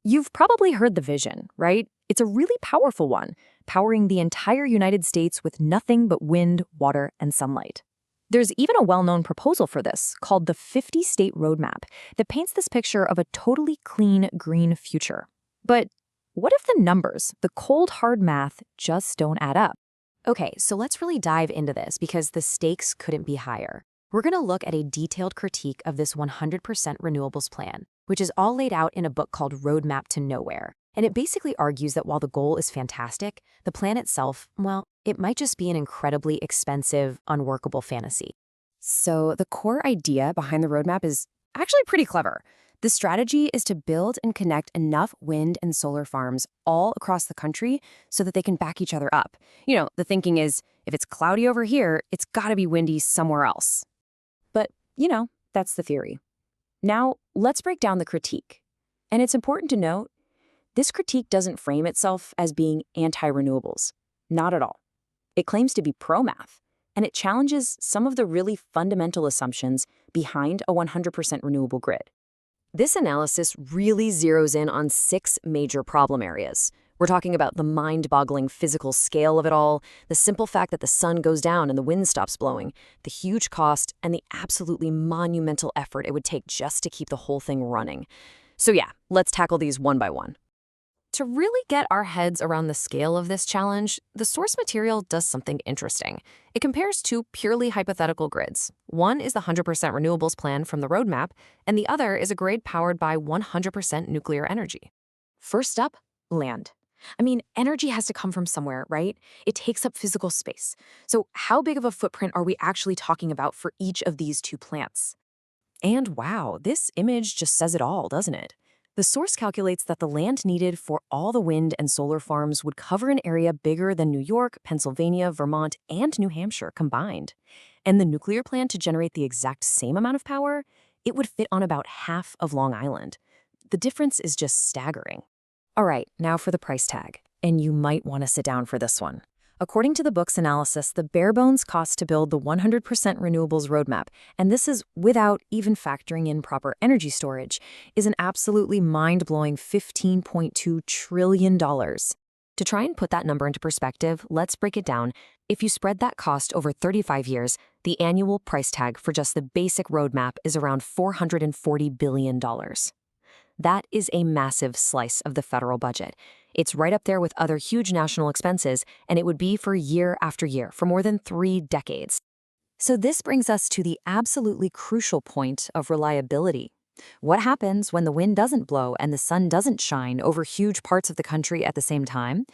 You've probably heard the vision, right? It's a really powerful one, powering the entire United States with nothing but wind, water, and sunlight. There's even a well-known proposal for this, called the 50-State Roadmap, that paints this picture of a totally clean, green future. But what if the numbers, the cold, hard math, just don't add up? Okay, so let's really dive into this because the stakes couldn't be higher. We're going to look at a detailed critique of this 100% renewables plan, which is all laid out in a book called Roadmap to Nowhere. And it basically argues that while the goal is fantastic, the plan itself, well, it might just be an incredibly expensive, unworkable fantasy. So the core idea behind the roadmap is actually pretty clever. The strategy is to build and connect enough wind and solar farms all across the country so that they can back each other up. The thinking is, if it's cloudy over here, it's gotta be windy somewhere else. But, that's the theory. Now, let's break down the critique. And it's important to note, this critique doesn't frame itself as being anti-renewables. Not at all. It claims to be pro-math, and it challenges some of the really fundamental assumptions behind a 100% renewable grid. This analysis really zeroes in on 6 major problem areas. We're talking about the mind-boggling physical scale of it all, the simple fact that the sun goes down and the wind stops blowing, the huge cost, and the absolutely monumental effort it would take just to keep the whole thing running. So yeah, let's tackle these one by one. To really get our heads around the scale of this challenge, the source material does something interesting. It compares 2 purely hypothetical grids. One is the 100% renewables plan from the roadmap, and the other is a grid powered by 100% nuclear energy. First up, land. Energy has to come from somewhere, right? It takes up physical space. So how big of a footprint are we actually talking about for each of these 2 plants? And wow, this image just says it all, doesn't it? The source calculates that the land needed for all the wind and solar farms would cover an area bigger than New York, Pennsylvania, Vermont, and New Hampshire combined. And the nuclear plant to generate the exact same amount of power, it would fit on about half of Long Island. The difference is just staggering. All right, now for the price tag. And you might want to sit down for this one. According to the book's analysis, the bare bones cost to build the 100% renewables roadmap, and this is without even factoring in proper energy storage, is an absolutely mind-blowing $15.2 trillion. To try and put that number into perspective, let's break it down. If you spread that cost over 35 years, the annual price tag for just the basic roadmap is around $440 billion. That is a massive slice of the federal budget. It's right up there with other huge national expenses, and it would be for year after year for more than 3 decades. So this brings us to the absolutely crucial point of reliability. What happens when the wind doesn't blow and the sun doesn't shine over huge parts of the country at the same time?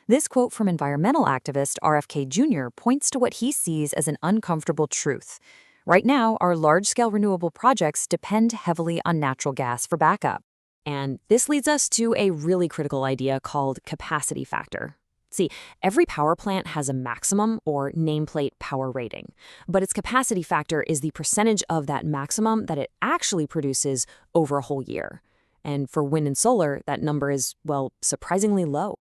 This quote from environmental activist RFK Jr. points to what he sees as an uncomfortable truth. Right now, our large-scale renewable projects depend heavily on natural gas for backup. And this leads us to a really critical idea called capacity factor. See, every power plant has a maximum or nameplate power rating, but its capacity factor is the percentage of that maximum that it actually produces over a whole year. And for wind and solar, that number is, well, surprisingly low.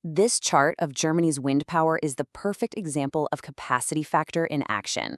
This chart of Germany's wind power is the perfect example of capacity factor in action.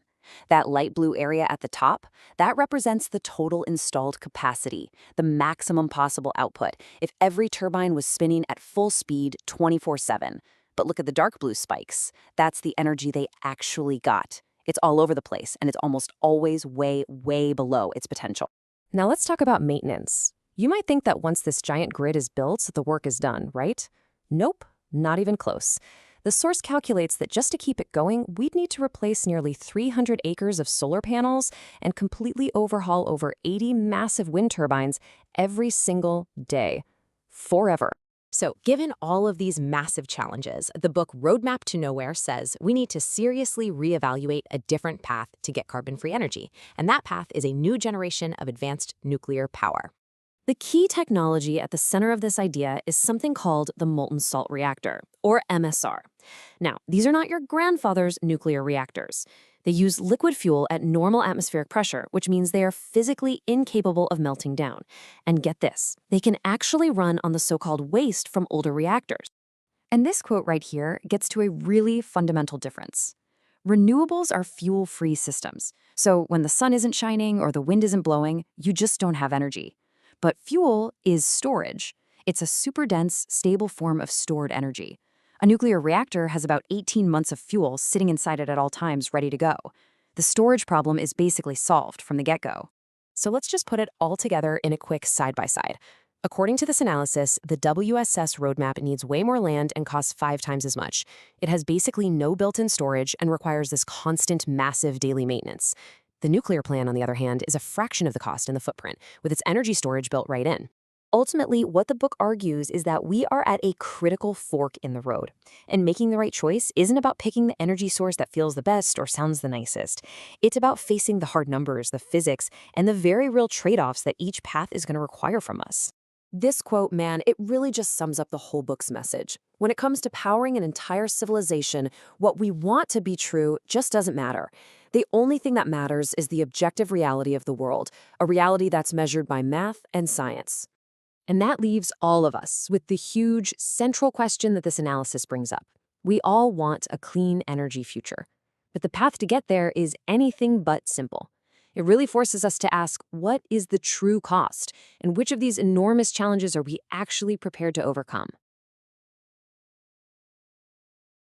That light blue area at the top, that represents the total installed capacity, the maximum possible output, if every turbine was spinning at full speed 24/7. But look at the dark blue spikes. That's the energy they actually got. It's all over the place, and it's almost always way, way below its potential. Now let's talk about maintenance. You might think that once this giant grid is built, the work is done, right? Nope, not even close. The source calculates that just to keep it going, we'd need to replace nearly 300 acres of solar panels and completely overhaul over 80 massive wind turbines every single day. Forever. So, given all of these massive challenges, the book Roadmap to Nowhere says we need to seriously reevaluate a different path to get carbon-free energy, and that path is a new generation of advanced nuclear power. The key technology at the center of this idea is something called the Molten Salt Reactor, or MSR. Now, these are not your grandfather's nuclear reactors. They use liquid fuel at normal atmospheric pressure, which means they are physically incapable of melting down. And get this, they can actually run on the so-called waste from older reactors. And this quote right here gets to a really fundamental difference. Renewables are fuel-free systems. So when the sun isn't shining or the wind isn't blowing, you just don't have energy. But fuel is storage. It's a super dense, stable form of stored energy. A nuclear reactor has about 18 months of fuel sitting inside it at all times ready to go. The storage problem is basically solved from the get-go. So let's just put it all together in a quick side-by-side. According to this analysis, the WSS roadmap needs way more land and costs 5 times as much. It has basically no built-in storage and requires this constant, massive daily maintenance. The nuclear plan, on the other hand, is a fraction of the cost and the footprint, with its energy storage built right in. Ultimately, what the book argues is that we are at a critical fork in the road. And making the right choice isn't about picking the energy source that feels the best or sounds the nicest. It's about facing the hard numbers, the physics, and the very real trade-offs that each path is going to require from us. This quote, man, it really just sums up the whole book's message. When it comes to powering an entire civilization, what we want to be true just doesn't matter. The only thing that matters is the objective reality of the world, a reality that's measured by math and science. And that leaves all of us with the huge central question that this analysis brings up. We all want a clean energy future. But the path to get there is anything but simple. It really forces us to ask, what is the true cost? And which of these enormous challenges are we actually prepared to overcome?